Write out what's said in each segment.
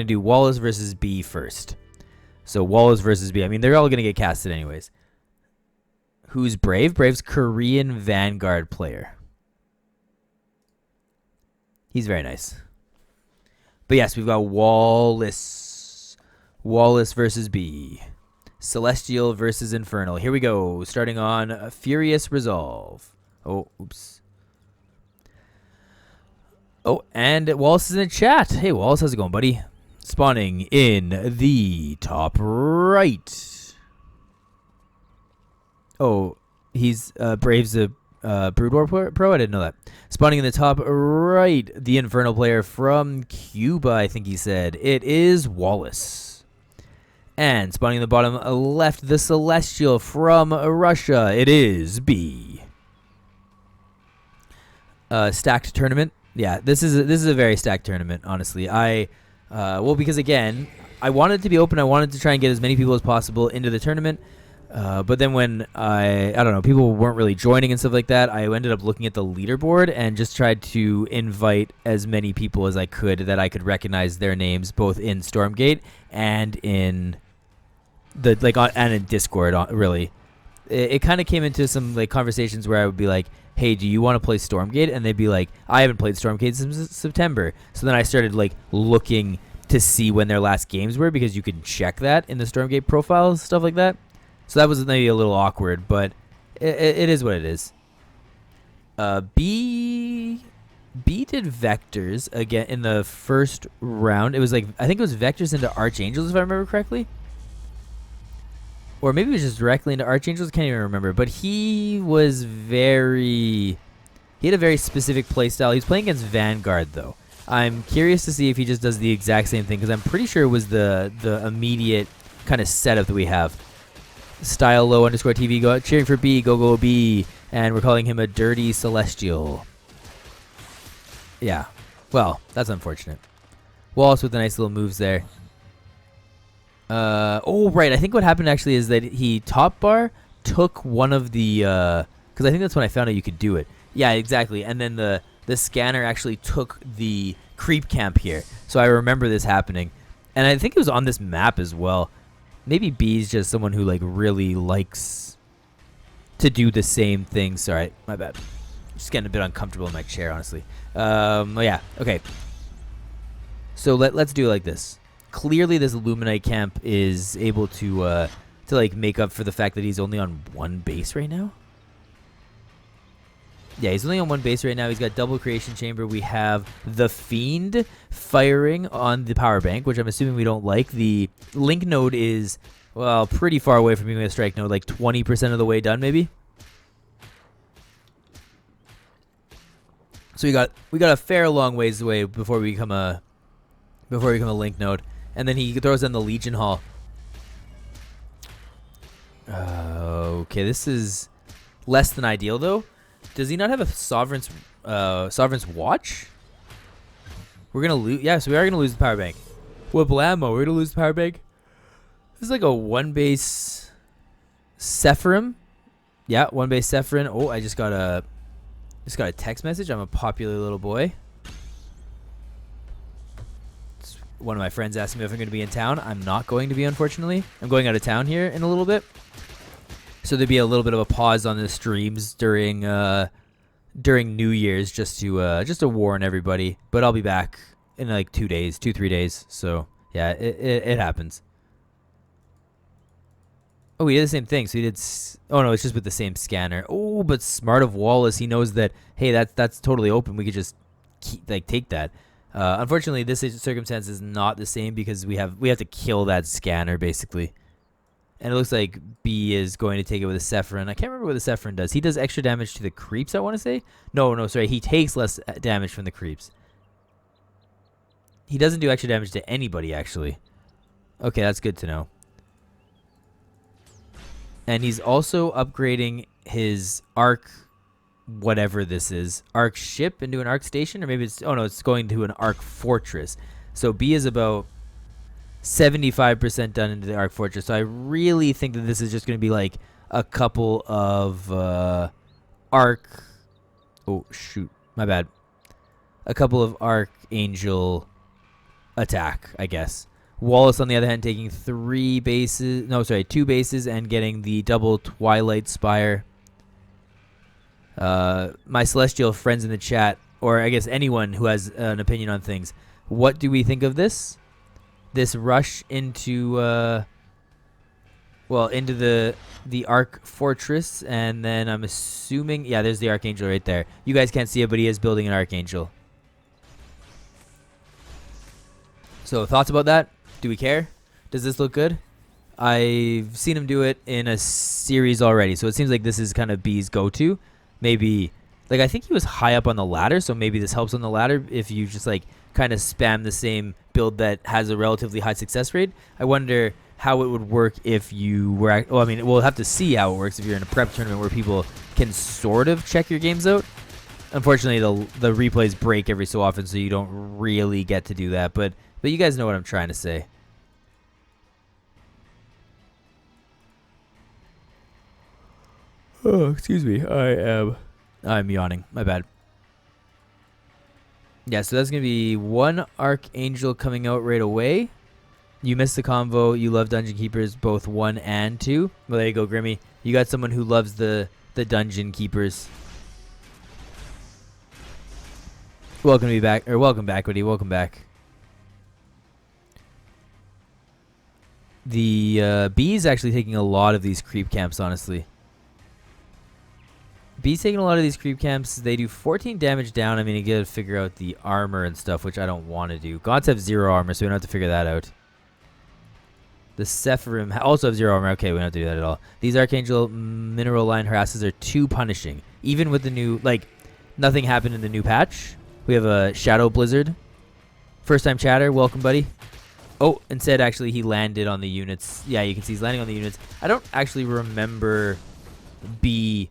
to do Wallace versus B first. So Wallace versus B. I mean, they're all going to get casted anyways. Who's Brave? Brave's Korean Vanguard player. He's very nice. But yes, we've got Wallace. Wallace versus B. Celestial versus Infernal. Here we go. Starting on Furious Resolve. Oh, oops. Oh, and Wallace is in the chat. Hey, Wallace, how's it going, buddy? Spawning in the top right. Oh, he's Brave's a Brood War Pro? I didn't know that. Spawning in the top right, the Infernal player from Cuba, I think he said. It is Wallace. And spawning in the bottom left, the Celestial from Russia. It is B. Stacked tournament. Yeah, this is a very stacked tournament, honestly. Well, because again, I wanted it to be open. I wanted to try and get as many people as possible into the tournament. But then when I don't know, people weren't really joining and stuff like that, I ended up looking at the leaderboard and just tried to invite as many people as I could that I could recognize their names, both in Stormgate and in and in Discord. Really, it kind of came into some like conversations where I would be like, hey, do you want to play Stormgate? And they'd be like, I haven't played Stormgate since September. So then I started like looking to see when their last games were, because you can check that in the Stormgate profiles, stuff like that. So that was maybe a little awkward, but it is what it is. B did Vectors again in the first round. It was like, I think it was Vectors into Archangels, if I remember correctly. Or maybe it was just directly into Archangels. I can't even remember. But he had a very specific playstyle. He was playing against Vanguard, though. I'm curious to see if he just does the exact same thing, because I'm pretty sure it was the immediate kind of setup that we have. Style low underscore TV, go cheering for B, go B. And we're calling him a dirty Celestial. Yeah. Well, that's unfortunate. Wallace with the nice little moves there. Oh, right. I think what happened actually is that he top bar took one of the, because I think that's when I found out you could do it. Yeah, exactly. And then the scanner actually took the creep camp here. So I remember this happening. And I think it was on this map as well. Maybe B's just someone who like really likes to do the same thing. Sorry, my bad. Just getting a bit uncomfortable in my chair, honestly. Oh yeah, okay. So let's do it like this. Clearly, this Illuminite camp is able to like make up for the fact that he's only on one base right now. Yeah, he's only on one base right now. He's got double creation chamber. We have the Fiend firing on the power bank, which I'm assuming we don't like. The link node is, well, pretty far away from being a strike node, like 20% of the way done, maybe. So we got a fair long ways away before we become a link node. And then he throws in the Legion Hall. Okay, this is less than ideal, though. Does he not have a Sovereign's Watch? We're going to lose. Yeah, so we are going to lose the power bank. What blammo? We're going to lose the power bank. This is like a one-base Sephirim. Yeah, one-base Sephirim. Oh, I just got a text message. I'm a popular little boy. One of my friends asked me if I'm going to be in town. I'm not going to be, unfortunately. I'm going out of town here in a little bit. So there'd be a little bit of a pause on the streams during New Year's just to warn everybody. But I'll be back in like 3 days. So yeah, it happens. Oh, he did the same thing. So he did. Oh no, it's just with the same scanner. Oh, but smart of Wallace. He knows that, hey, that's totally open. We could just take that. Unfortunately, this circumstance is not the same because we have to kill that scanner basically, and it looks like B is going to take it with a Sephirin. I can't remember what the Sephirin does. He does extra damage to the creeps, I want to say. No, sorry. He takes less damage from the creeps. He doesn't do extra damage to anybody actually. Okay, that's good to know. And he's also upgrading his Arc, whatever this is, Arc ship into an Arc station, or maybe it's, oh no, it's going to an Arc fortress. So B is about 75% done into the Arc fortress. So I really think that this is just going to be like a couple of Arc, oh shoot, my bad, a couple of Archangel attack, I guess. Wallace, on the other hand, taking 2 bases and getting the double Twilight Spire. My celestial friends in the chat, or I guess anyone who has an opinion on things, what do we think of this? This rush into into the Arc Fortress, and then I'm assuming, yeah, there's the Archangel right there. You guys can't see it, but he is building an Archangel. So thoughts about that? Do we care? Does this look good? I've seen him do it in a series already, so it seems like this is kind of B's go-to. Maybe, like, I think he was high up on the ladder, so maybe this helps on the ladder if you just, like, kind of spam the same build that has a relatively high success rate. I wonder how it would work if you were, well, I mean, we'll have to see how it works if you're in a prep tournament where people can sort of check your games out. Unfortunately, the replays break every so often, so you don't really get to do that, but you guys know what I'm trying to say. Oh, excuse me. I'm yawning. My bad. Yeah, so that's going to be 1 Archangel coming out right away. You missed the convo. You love Dungeon Keepers, both 1 and 2. Well, there you go, Grimmy. You got someone who loves the Dungeon Keepers. Welcome to be back, or welcome back, Woody. Welcome back. The B's actually taking a lot of these creep camps, honestly. B's taking a lot of these creep camps. They do 14 damage down. I mean, you gotta figure out the armor and stuff, which I don't want to do. Gods have 0 armor, so we don't have to figure that out. The Sephirim also have 0 armor. Okay, we don't have to do that at all. These Archangel Mineral Line Harasses are too punishing. Even with the new, like, nothing happened in the new patch. We have a Shadow Blizzard. First time chatter, welcome, buddy. Oh, instead, actually, he landed on the units. Yeah, you can see he's landing on the units. I don't actually remember B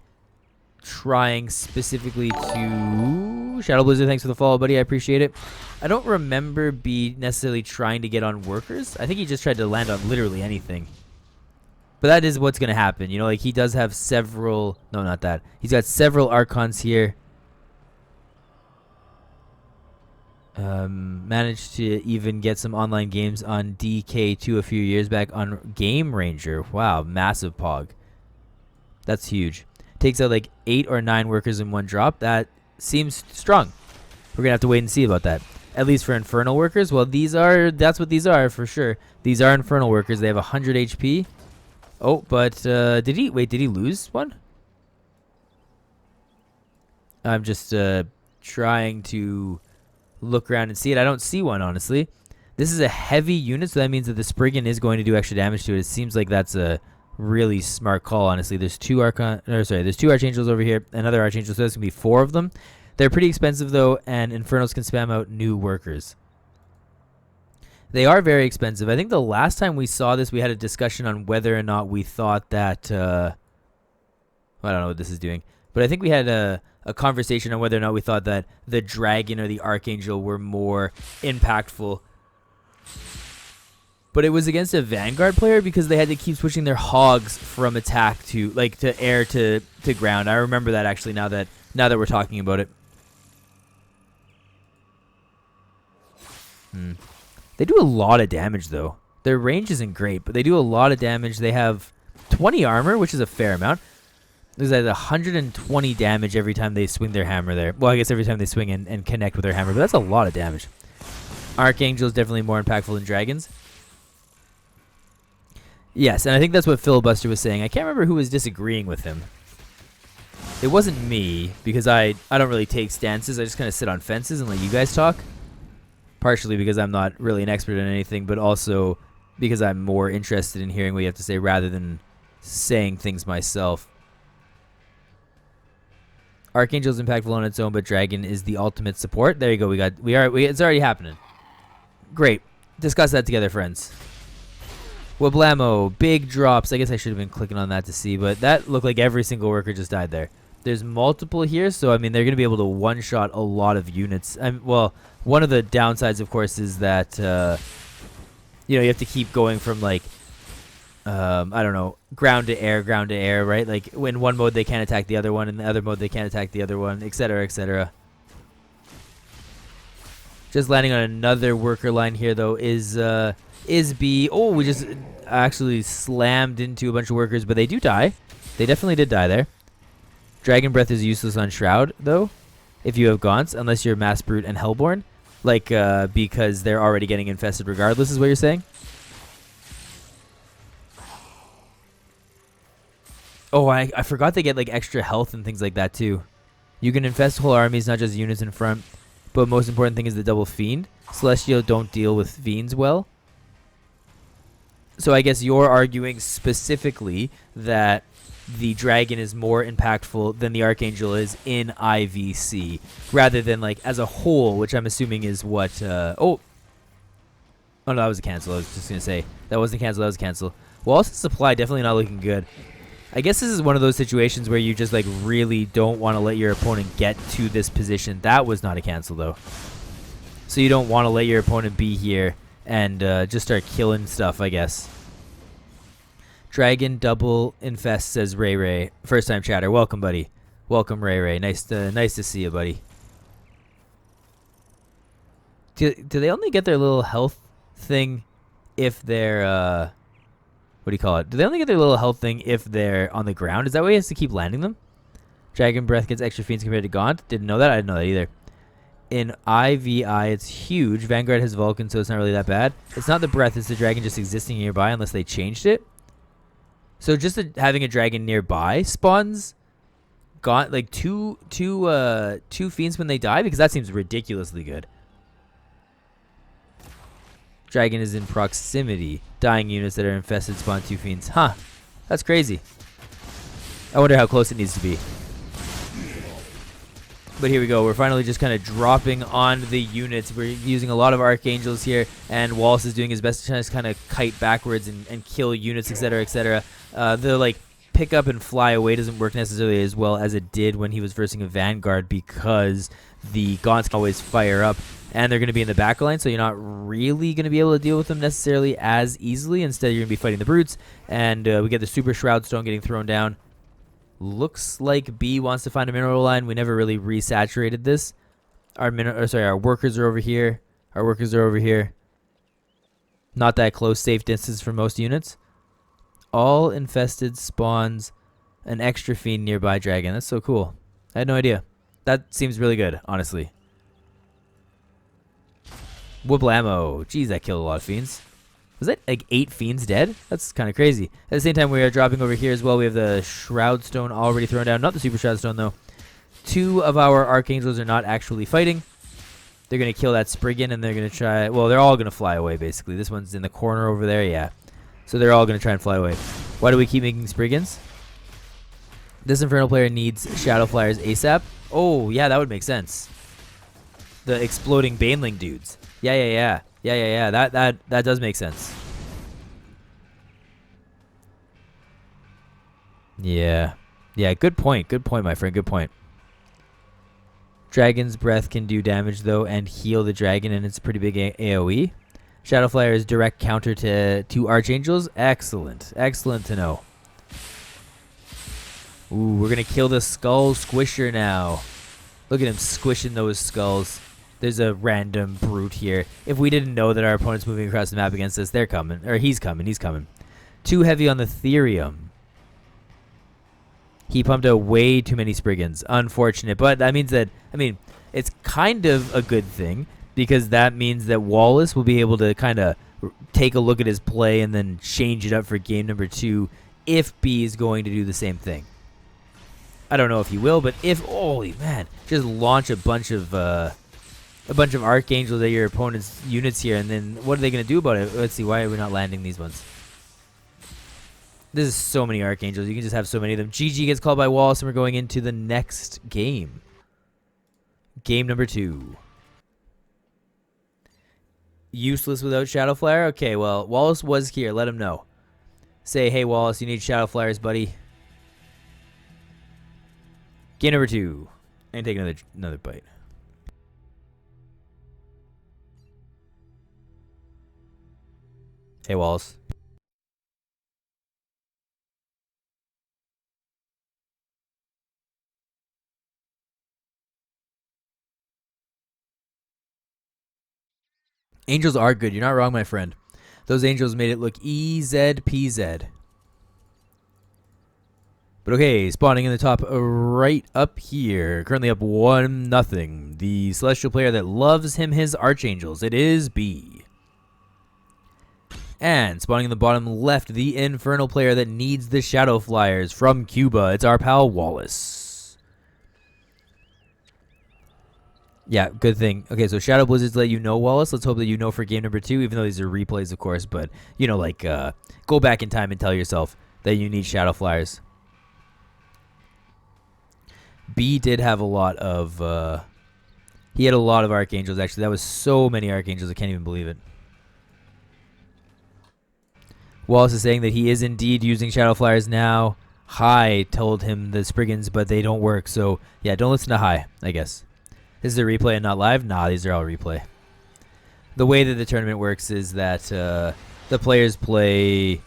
trying specifically to... Shadow Blizzard, thanks for the follow, buddy. I appreciate it. I don't remember B necessarily trying to get on workers. I think he just tried to land on literally anything. But that is what's going to happen. You know, like, he does have several... No, not that. He's got several Archons here. Managed to even get some online games on DK2 a few years back on Game Ranger. Wow, massive pog. That's huge. Takes out like 8 or 9 workers in 1 drop. That seems strong. We're going to have to wait and see about that. At least for Infernal workers. Well, that's what these are for sure. These are Infernal workers. They have 100 HP. Oh, but did he lose one? I'm just trying to look around and see it. I don't see one, honestly. This is a heavy unit, so that means that the Spriggan is going to do extra damage to it. It seems like that's a really smart call, honestly. There's 2 there's 2 Archangels over here, another Archangel, so there's going to be 4 of them. They're pretty expensive, though, and Infernos can spam out new workers. They are very expensive. I think the last time we saw this, we had a discussion on whether or not we thought that... I don't know what this is doing. But I think we had a conversation on whether or not we thought that the Dragon or the Archangel were more impactful. But it was against a Vanguard player because they had to keep switching their hogs from attack to air to ground. I remember that actually now that we're talking about it. They do a lot of damage though. Their range isn't great, but they do a lot of damage. They have 20 armor, which is a fair amount. There's like 120 damage every time they swing their hammer there. Well, I guess every time they swing and connect with their hammer, but that's a lot of damage. Archangel is definitely more impactful than dragons. Yes, and I think that's what Filibuster was saying. I can't remember who was disagreeing with him. It wasn't me, because I don't really take stances. I just kind of sit on fences and let you guys talk. Partially because I'm not really an expert in anything, but also because I'm more interested in hearing what you have to say rather than saying things myself. Archangel is impactful on its own, but Dragon is the ultimate support. There you go. It's already happening. Great. Discuss that together, friends. Wablamo, big drops. I guess I should have been clicking on that to see, but that looked like every single worker just died there. There's multiple here, so I mean they're going to be able to one-shot a lot of units. Well, one of the downsides, of course, is that you have to keep going from like I don't know, ground to air, right? Like in one mode they can't attack the other one, in the other mode they can't attack the other one, etc., etc. Just landing on another worker line here, though, is B. Oh, we just actually slammed into a bunch of workers, but they do die. They definitely did die there. Dragon Breath is useless on Shroud, though, if you have Gaunts, unless you're Mass Brute and Hellborn. Like, because they're already getting infested regardless, is what you're saying? Oh, I forgot they get, like, extra health and things like that, too. You can infest whole armies, not just units in front. But most important thing is the double Fiend. Celestial don't deal with Fiends well. So I guess you're arguing specifically that the Dragon is more impactful than the Archangel is in IVC. Rather than, like, as a whole, which I'm assuming is what... Oh, no, that was a cancel. I was just going to say. That wasn't a cancel, that was a cancel. Wallace's supply definitely not looking good. I guess this is one of those situations where you just, like, really don't want to let your opponent get to this position. That was not a cancel, though. So you don't want to let your opponent be here and just start killing stuff, I guess. Dragon double infest, says Ray Ray. First time chatter. Welcome, buddy. Welcome, Ray Ray. Nice to see you, buddy. Do they only get their little health thing if they're... What do you call it? Do they only get their little health thing if they're on the ground? Is that why he has to keep landing them? Dragon Breath gets extra fiends compared to Gaunt. Didn't know that. I didn't know that either. In IVI, it's huge. Vanguard has Vulcan, so it's not really that bad. It's not the Breath. It's the Dragon just existing nearby unless they changed it. So just having a Dragon nearby spawns Gaunt, like two fiends when they die? Because that seems ridiculously good. Dragon is in proximity. Dying units that are infested spawn 2 fiends. Huh. That's crazy. I wonder how close it needs to be. But here we go. We're finally just kind of dropping on the units. We're using a lot of Archangels here, and Wallace is doing his best to just kind of kite backwards and kill units, etc., etc. The, like, pick up and fly away doesn't work necessarily as well as it did when he was versing a Vanguard because the Gaunts can always fire up. And they're going to be in the back line, so you're not really going to be able to deal with them necessarily as easily. Instead, you're going to be fighting the Brutes. And we get the Super Shroud Stone getting thrown down. Looks like B wants to find a mineral line. We never really resaturated this. Our workers are over here. Our workers are over here. Not that close, safe distance for most units. All infested spawns an extra fiend nearby dragon. That's so cool. I had no idea. That seems really good, honestly. Whooplammo. Jeez, that killed a lot of fiends. Was that like 8 fiends dead? That's kind of crazy. At the same time, we are dropping over here as well. We have the Shroud Stone already thrown down. Not the Super Shroud Stone, though. 2 of our Archangels are not actually fighting. They're going to kill that Spriggan, and they're going to try... Well, they're all going to fly away, basically. This one's in the corner over there, yeah. So they're all going to try and fly away. Why do we keep making Spriggans? This Infernal player needs Shadow Flyers ASAP. Oh, yeah, that would make sense. The exploding Baneling dudes. Yeah. That does make sense. Yeah. Yeah, good point. Good point, my friend. Good point. Dragon's Breath can do damage, though, and heal the dragon, and it's a pretty big AoE. Shadow Flyer is direct counter to Archangels. Excellent. Excellent to know. Ooh, we're going to kill the Skull Squisher now. Look at him squishing those skulls. There's a random brute here. If we didn't know that our opponent's moving across the map against us, they're coming. Or he's coming. He's coming. Too heavy on the Therium. He pumped out way too many Spriggans. Unfortunate. But that means that, I mean, it's kind of a good thing. Because that means that Wallace will be able to kind of take a look at his play and then change it up for game number 2 if B is going to do the same thing. I don't know if he will, but if... Holy man. Just launch a bunch of Archangels at your opponent's units here, and then what are they going to do about it? Let's see, why are we not landing these ones? This is so many Archangels. You can just have so many of them. GG gets called by Wallace, and we're going into the next game. Game number 2. Useless without Shadow Flyer? Okay, well, Wallace was here. Let him know. Say, hey, Wallace, you need Shadow Flyers, buddy. Game number 2. And take another bite. Hey, Wallace. Angels are good. You're not wrong, my friend. Those Angels made it look EZPZ. But okay, spawning in the top right up here. Currently up 1-0. The Celestial player that loves him his Archangels. It is B. And spawning in the bottom left, the Infernal player that needs the Shadow Flyers from Cuba. It's our pal Wallace. Yeah, good thing. Okay, so Shadow Blizzards let you know, Wallace. Let's hope that you know for game number 2, even though these are replays, of course. But, you know, like, go back in time and tell yourself that you need Shadow Flyers. B did have a lot of, he had a lot of Archangels, actually. That was so many Archangels, I can't even believe it. Wallace is saying that he is indeed using Shadow Flyers now. High told him the Spriggans, but they don't work. So, yeah, don't listen to High, I guess. This is a replay and not live? Nah, these are all replay. The way that the tournament works is that the players play,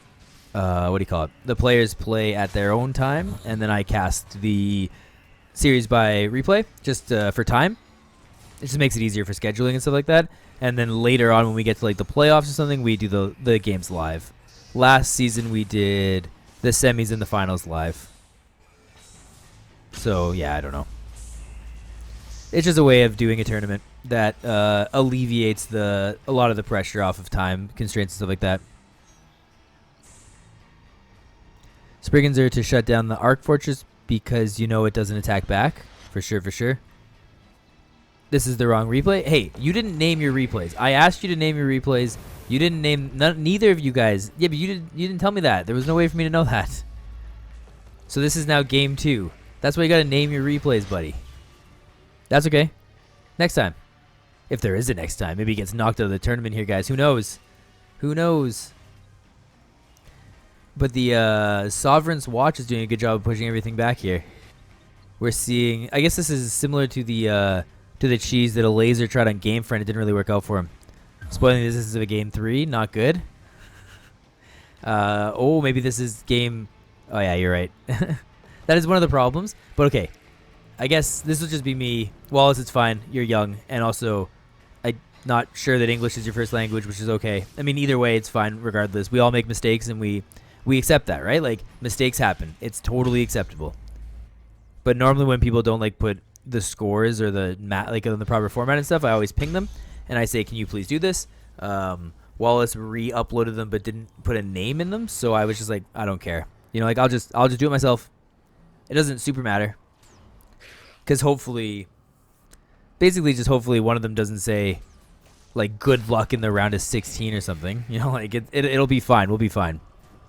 what do you call it? The players play at their own time, and then I cast the series by replay just for time. It just makes it easier for scheduling and stuff like that. And then later on when we get to like the playoffs or something, we do the games live. Last season we did the semis and the finals live. So yeah, I don't know. It's just a way of doing a tournament that alleviates a lot of the pressure off of time constraints and stuff like that. Spriggans are to shut down the Arc Fortress because you know it doesn't attack back. For sure, for sure. This is the wrong replay. Hey, you didn't name your replays. I asked you to name your replays. You didn't name neither of you guys. Yeah, but you didn't tell me that. There was no way for me to know that. So this is now game 2. That's why you gotta name your replays, buddy. That's okay. Next time. If there is a next time. Maybe he gets knocked out of the tournament here, guys. Who knows? Who knows? But the Sovereign's Watch is doing a good job of pushing everything back here. We're seeing... I guess this is similar to the cheese that a laser tried on Game Friend. It didn't really work out for him. Spoiling this is a game 3. Not good. Oh, maybe this is game... Oh, yeah, you're right. That is one of the problems. But okay. I guess this will just be me. Wallace, it's fine. You're young. And also, I'm not sure that English is your first language, which is okay. I mean, either way, it's fine regardless. We all make mistakes, and we accept that, right? Like, mistakes happen. It's totally acceptable. But normally when people don't, like, put the scores or the like in the proper format and stuff, I always ping them. And I say, can you please do this? Wallace re-uploaded them but didn't put a name in them. So I was just like, I don't care. You know, like, I'll just do it myself. It doesn't super matter. Because hopefully, basically just hopefully one of them doesn't say, like, good luck in the round of 16 or something. You know, like, it'll be fine. We'll be fine.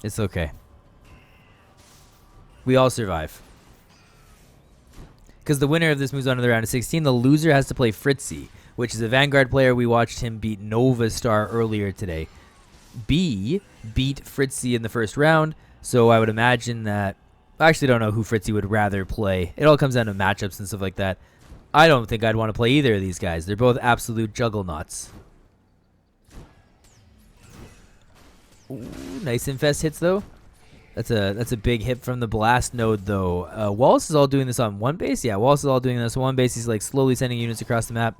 It's okay. We all survive. Because the winner of this moves on to the round of 16. The loser has to play Fritzy, which is a Vanguard player. We watched him beat Nova Star earlier today. B beat Fritzy in the first round, so I would imagine that... I actually don't know who Fritzy would rather play. It all comes down to matchups and stuff like that. I don't think I'd want to play either of these guys. They're both absolute juggernauts. Ooh, nice infest hits, though. That's a big hit from the blast node, though. Wallace is all doing this on one base. Yeah, Wallace is all doing this on one base. He's like slowly sending units across the map.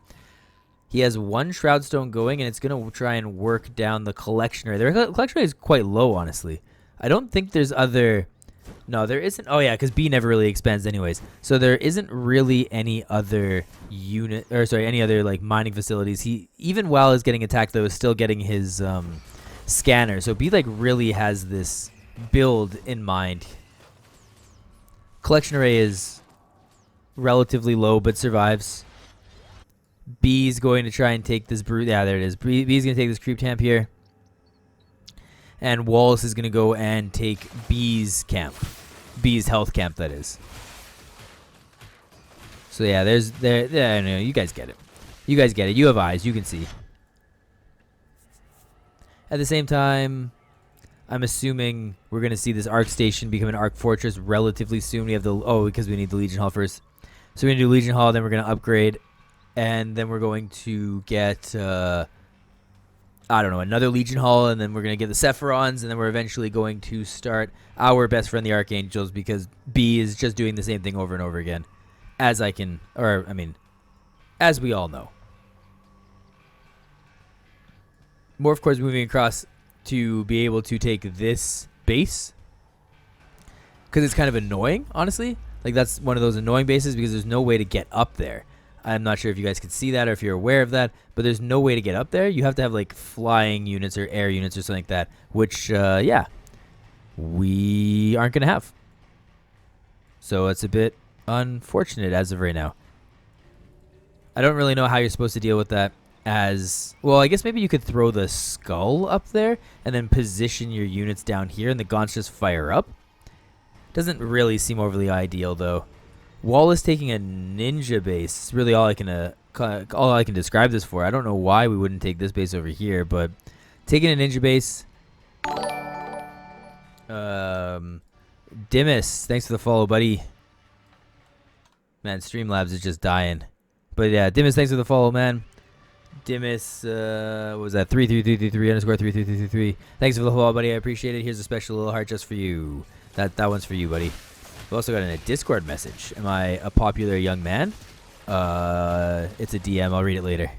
He has one Shroud Stone going, and it's going to try and work down the collection rate. The collection rate is quite low, honestly. I don't think there's other... No, there isn't. Oh, yeah, because B never really expands anyways. So there isn't really any other unit... Or, sorry, any other, like, mining facilities. He, even while he's getting attacked, though, is still getting his scanner. So B, like, really has this build in mind. Collection array is relatively low, but survives. B's going to try and take this brute. Yeah, there it is. B's going to take this creep camp here. And Wallace is going to go and take B's camp. B's health camp, that is. So, yeah, there, I know, you guys get it. You guys get it. You have eyes. You can see. At the same time, I'm assuming we're going to see this Arc Station become an Arc Fortress relatively soon. We have the... Oh, because we need the Legion Hall first. So we're going to do Legion Hall, then we're going to upgrade. And then we're going to get... I don't know, another Legion Hall, and then we're going to get the Sephirons, and then we're eventually going to start our best friend, the Archangels, because B is just doing the same thing over and over again. As I can... Or, I mean, as we all know. Morph Core's moving across to be able to take this base. Because it's kind of annoying, honestly. Like, that's one of those annoying bases because there's no way to get up there. I'm not sure if you guys can see that or if you're aware of that, but there's no way to get up there. You have to have, like, flying units or air units or something like that, which, yeah, we aren't going to have. So it's a bit unfortunate as of right now. I don't really know how you're supposed to deal with that as... Well, I guess maybe you could throw the skull up there and then position your units down here and the gaunts just fire up. Doesn't really seem overly ideal, though. Wallace taking a ninja base. It's really all I can describe this for. I don't know why we wouldn't take this base over here, but taking a ninja base. Dimas, thanks for the follow, buddy. Man, Streamlabs is just dying. But yeah, Dimas, thanks for the follow, man. Dimas, what was that? 33333 underscore 33333. Thanks for the follow, buddy. I appreciate it. Here's a special little heart just for you. That one's for you, buddy. We also got in a Discord message. Am I a popular young man? It's a DM. I'll read it later.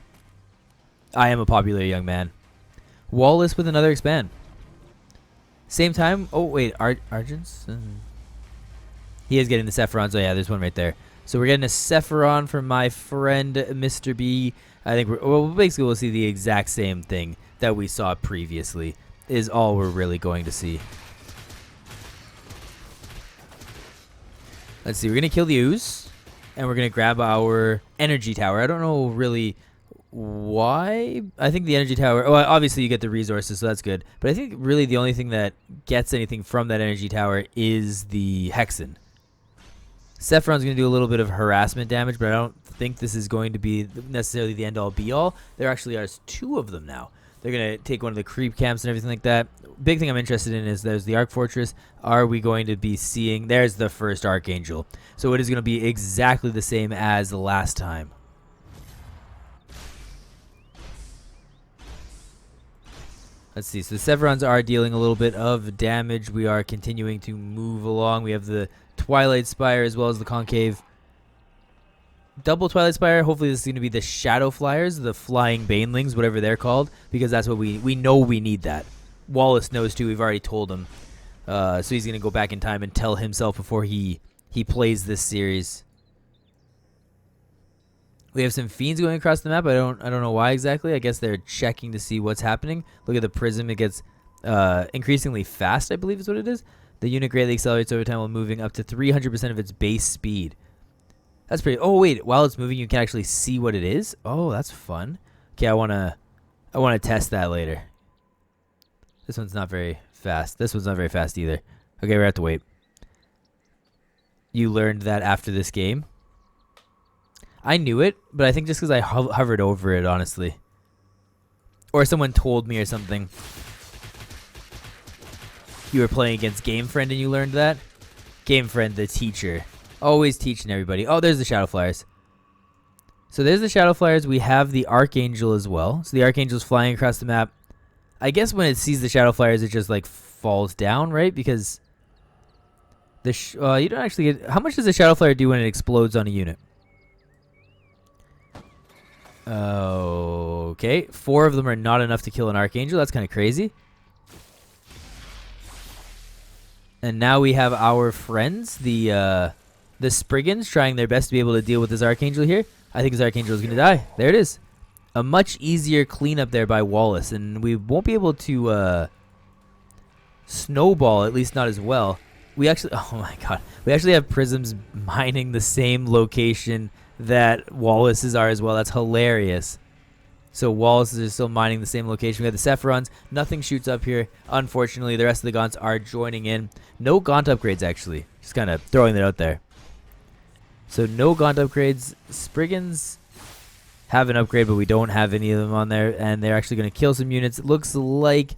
I am a popular young man. Wallace with another expand. Same time. Oh, wait. Argents? He is getting the Sephiron. So, yeah, there's one right there. So, we're getting a Sephiron from my friend, Mr. B. I think basically we'll see the exact same thing that we saw previously is all we're really going to see. Let's see. We're going to kill the ooze, and we're going to grab our energy tower. I don't know really why. I think the energy tower... Well, obviously you get the resources, so that's good. But I think really the only thing that gets anything from that energy tower is the Hexen. Sephiron's going to do a little bit of harassment damage, but I don't think this is going to be necessarily the end-all, be-all. There actually are 2 of them now. They're going to take one of the creep camps and everything like that. Big thing I'm interested in is there's the Arc Fortress. Are we going to be seeing... There's the first Archangel. So it is going to be exactly the same as the last time. Let's see. So the Sephirons are dealing a little bit of damage. We are continuing to move along. We have the Twilight Spire as well as the Concave. Double Twilight Spire. Hopefully this is going to be the Shadow Flyers, the Flying Banelings, whatever they're called, because that's what we know we need that. Wallace knows too. We've already told him. So he's going to go back in time and tell himself before he plays this series. We have some Fiends going across the map. I don't know why exactly. I guess they're checking to see what's happening. Look at the prism. It gets increasingly fast, I believe is what it is. The unit greatly accelerates over time while moving up to 300% of its base speed. That's pretty... Oh, wait. While it's moving, you can actually see what it is? Oh, that's fun. Okay, I wanna test that later. This one's not very fast. This one's not very fast either. Okay, we have to wait. You learned that after this game? I knew it, but I think just because I hovered over it, honestly. Or someone told me or something. You were playing against Game Friend and you learned that? Game Friend, the teacher. Always teaching everybody. Oh, there's the Shadow Flyers. So there's the Shadow Flyers. We have the Archangel as well. So the Archangel's flying across the map. I guess when it sees the Shadow Flyers, it just like falls down, right? Because the you don't actually get... How much does the Shadow Flyer do when it explodes on a unit? Okay. 4 of them are not enough to kill an Archangel. That's kind of crazy. And now we have our friends, the Spriggans, trying their best to be able to deal with this Archangel here. I think this Archangel is going to die. There it is. A much easier cleanup there by Wallace. And we won't be able to snowball, at least not as well. We actually... Oh my god. We actually have prisms mining the same location that Wallace's are as well. That's hilarious. So Wallace is still mining the same location. We have the Sephirons. Nothing shoots up here. Unfortunately, the rest of the Gaunts are joining in. No Gaunt upgrades, actually. Just kind of throwing that out there. So no Gaunt upgrades. Spriggans have an upgrade, but we don't have any of them on there. And they're actually going to kill some units. It looks like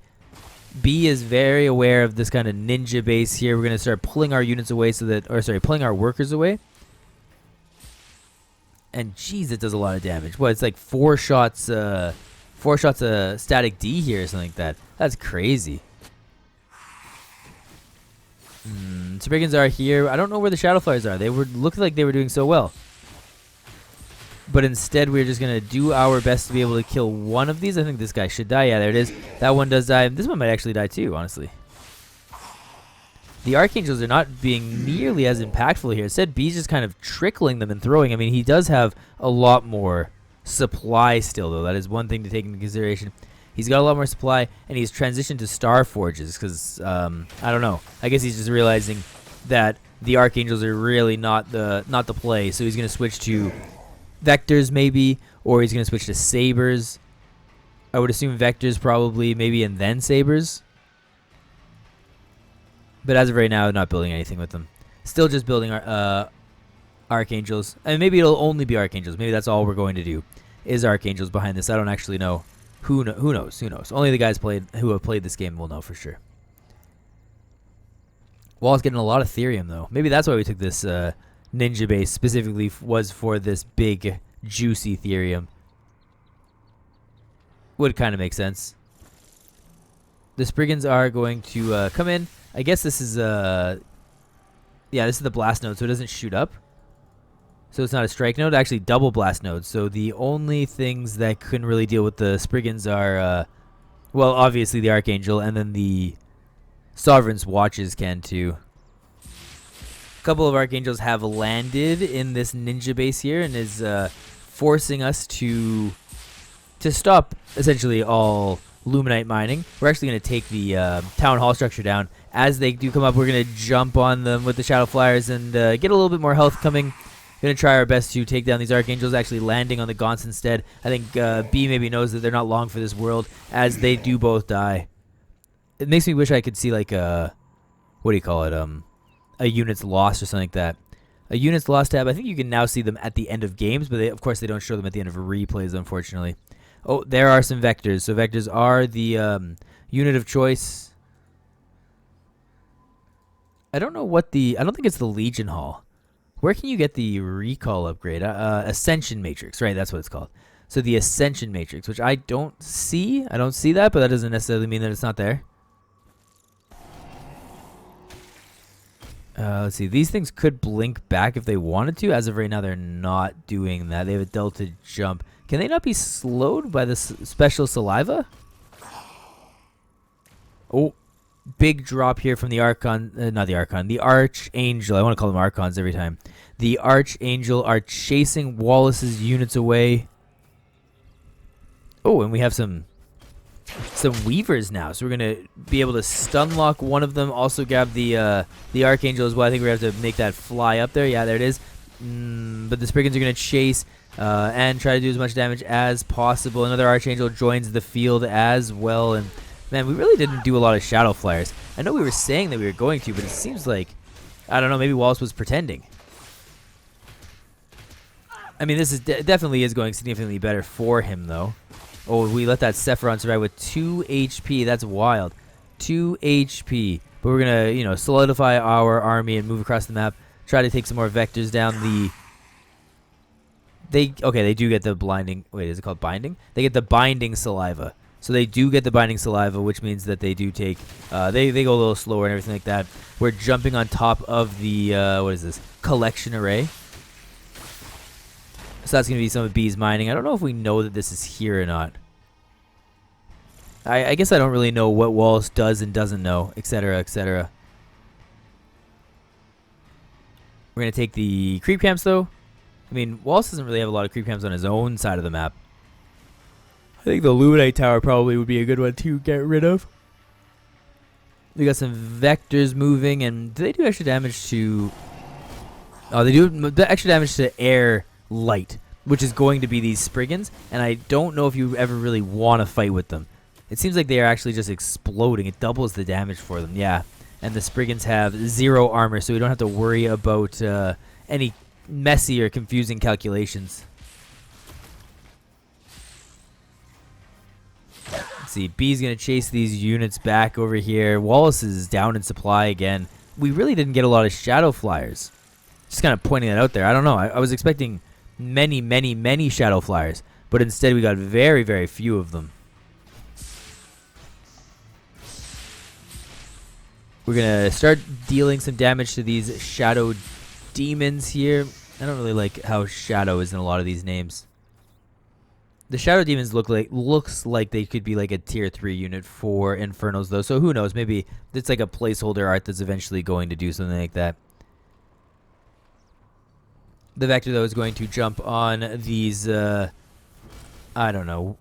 B is very aware of this kind of ninja base here. We're going to start pulling our units away so that... Or sorry, pulling our workers away. And geez, it does a lot of damage. What, it's like 4 shots static D here or something like that. That's crazy. Spriggans are here. I don't know where the Shadow Flyers are. They were looked like they were doing so well. But instead, we're just going to do our best to be able to kill one of these. I think this guy should die. Yeah, there it is. That one does die. This one might actually die too, honestly. The Archangels are not being nearly as impactful here. Instead, B's just kind of trickling them and throwing. I mean, he does have a lot more supply still, though. That is one thing to take into consideration. He's got a lot more supply, and he's transitioned to Star Forges because, I don't know. I guess he's just realizing that the Archangels are really not the play. So he's going to switch to Vectors maybe, or he's going to switch to Sabers. I would assume Vectors probably, maybe, and then Sabers. But as of right now, not building anything with them. Still just building Archangels. And maybe it'll only be Archangels. Maybe that's all we're going to do is Archangels behind this. I don't actually know. Who knows? Who knows? Only the guys who have played this game will know for sure. Wallace getting a lot of Therium, though. Maybe that's why we took this ninja base specifically was for this big, juicy Therium. Would kind of make sense. The Spriggans are going to come in. I guess this is yeah, this is the blast node, so it doesn't shoot up. So it's not a strike node, actually double blast node. So the only things that couldn't really deal with the Spriggans are, well, obviously the Archangel, and then the Sovereign's Watches can too. A couple of Archangels have landed in this ninja base here and is forcing us to stop essentially all Luminite mining. We're actually going to take the town hall structure down. As they do come up, we're going to jump on them with the Shadow Flyers and get a little bit more health coming. Going to try our best to take down these Archangels, actually landing on the Gaunts instead. I think B maybe knows that they're not long for this world, as they do both die. It makes me wish I could see like a, what do you call it, a unit's lost or something like that. A unit's lost tab, I think you can now see them at the end of games, but of course they don't show them at the end of replays, unfortunately. Oh, there are some Vectors. So Vectors are the unit of choice. I don't know what I don't think it's the Legion Hall. Where can you get the recall upgrade? Ascension Matrix, right? That's what it's called. So the Ascension Matrix, which I don't see. I don't see that, but that doesn't necessarily mean that it's not there. Let's see. These things could blink back if they wanted to. As of right now, they're not doing that. They have a delta jump. Can they not be slowed by the special saliva? Oh, big drop here from the Archon. Not the Archon. The Archangel. I want to call them Archons every time. The Archangel are chasing Wallace's units away. Oh, and we have some Weavers now. So we're going to be able to stun lock one of them. Also grab the Archangel as well. I think we have to make that fly up there. Yeah, there it is. But the Spriggans are going to chase and try to do as much damage as possible. Another Archangel joins the field as well. And man, we really didn't do a lot of Shadow Flyers. I know we were saying that we were going to, but it seems like, I don't know, maybe Wallace was pretending. I mean, this is definitely is going significantly better for him, though. Oh, we let that Sephiron survive with 2 HP. That's wild. 2 HP. But we're going to, solidify our army and move across the map. Try to take some more Vectors down they do get the blinding. Wait, is it called binding? They get the binding saliva. So they do get the binding saliva, which means that they do take, they go a little slower and everything like that. We're jumping on top of the, what is this? Collection array. So that's going to be some of B's mining. I don't know if we know that this is here or not. I guess I don't really know what Wallace does and doesn't know, etc., etc. We're going to take the creep camps, though. I mean, Wallace doesn't really have a lot of creep camps on his own side of the map. I think the Luminite Tower probably would be a good one to get rid of. We got some Vectors moving, and do they do extra damage to... Oh, they do extra damage to air light, which is going to be these Spriggans, and I don't know if you ever really want to fight with them. It seems like they are actually just exploding. It doubles the damage for them, yeah. And the Spriggans have 0 armor, so we don't have to worry about any messy or confusing calculations. Let's see, B's going to chase these units back over here. Wallace is down in supply again. We really didn't get a lot of Shadow Flyers. Just kind of pointing that out there. I don't know. I was expecting many, many, many Shadow Flyers, but instead we got very, very few of them. We're going to start dealing some damage to these Shadow Demons here. I don't really like how Shadow is in a lot of these names. The Shadow Demons looks like they could be like a tier 3 unit for Infernals though. So who knows? Maybe it's like a placeholder art that's eventually going to do something like that. The Vector though is going to jump on these I don't know,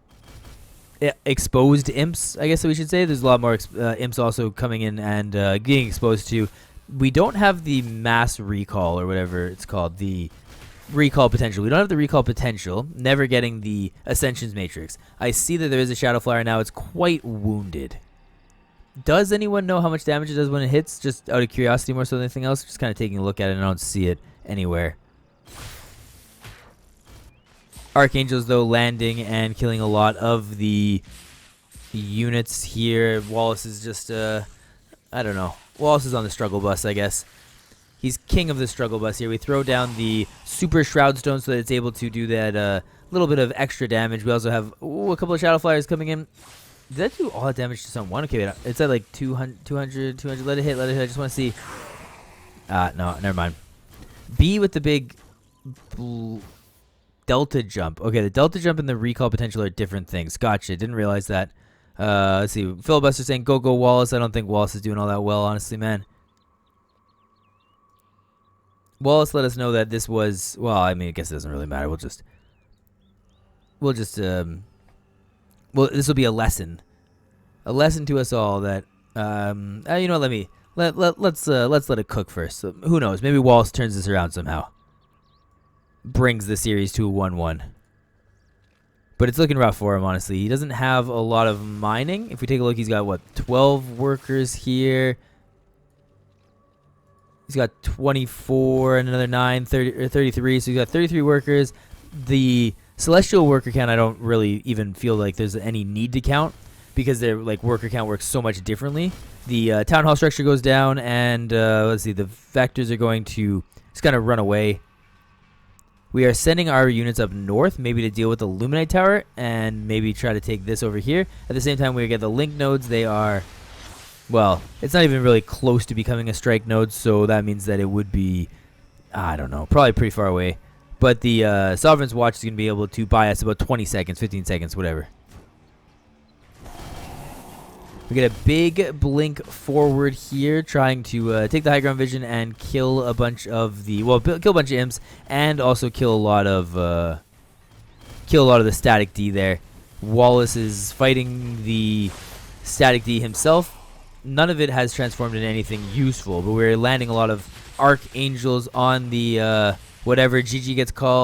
exposed imps, I guess we should say. There's a lot more imps also coming in and getting exposed to. We don't have the mass recall or whatever it's called, the recall potential. We don't have the recall potential, never getting the Ascensions Matrix. I see that there is a Shadow Flyer now. It's quite wounded. Does anyone know how much damage it does when it hits? Just out of curiosity more so than anything else. Just kind of taking a look at it, and I don't see it anywhere. Archangels, though, landing and killing a lot of the units here. Wallace is just, I don't know. Wallace is on the struggle bus, I guess. He's king of the struggle bus here. We throw down the Super Shroud Stone so that it's able to do that little bit of extra damage. We also have a couple of Shadow Flyers coming in. Did that do all that damage to someone? Okay, wait, it's at like 200. Let it hit. I just want to see. No, never mind. B with the big Delta Jump. Okay, the Delta Jump and the recall potential are different things. Gotcha. Didn't realize that. Let's see. Filibuster saying, go Wallace. I don't think Wallace is doing all that well, honestly, man. Wallace let us know that this was, well, I mean, I guess it doesn't really matter. This will be a lesson to us all that, you know, let's let it cook first. So, who knows? Maybe Wallace turns this around somehow. Brings the series to a 1-1. But it's looking rough for him, honestly. He doesn't have a lot of mining. If we take a look, he's got, what, 12 workers here. He's got 24 and another 9, 33. So he's got 33 workers. The Celestial worker count, I don't really even feel like there's any need to count because their like worker count works so much differently. The Town Hall structure goes down, and let's see, the Vectors are going to just kind of run away. We are sending our units up north, maybe to deal with the Luminite Tower, and maybe try to take this over here. At the same time, we get the Link nodes. They are, well, it's not even really close to becoming a strike node, so that means that it would be, I don't know, probably pretty far away. But the Sovereign's Watch is going to be able to buy us about 20 seconds, 15 seconds, whatever. We get a big blink forward here, trying to take the high ground vision and kill a bunch of the, well, kill a bunch of imps, and also kill a lot of the static D there. Wallace is fighting the static D himself. None of it has transformed into anything useful, but we're landing a lot of archangels on the whatever GG gets called.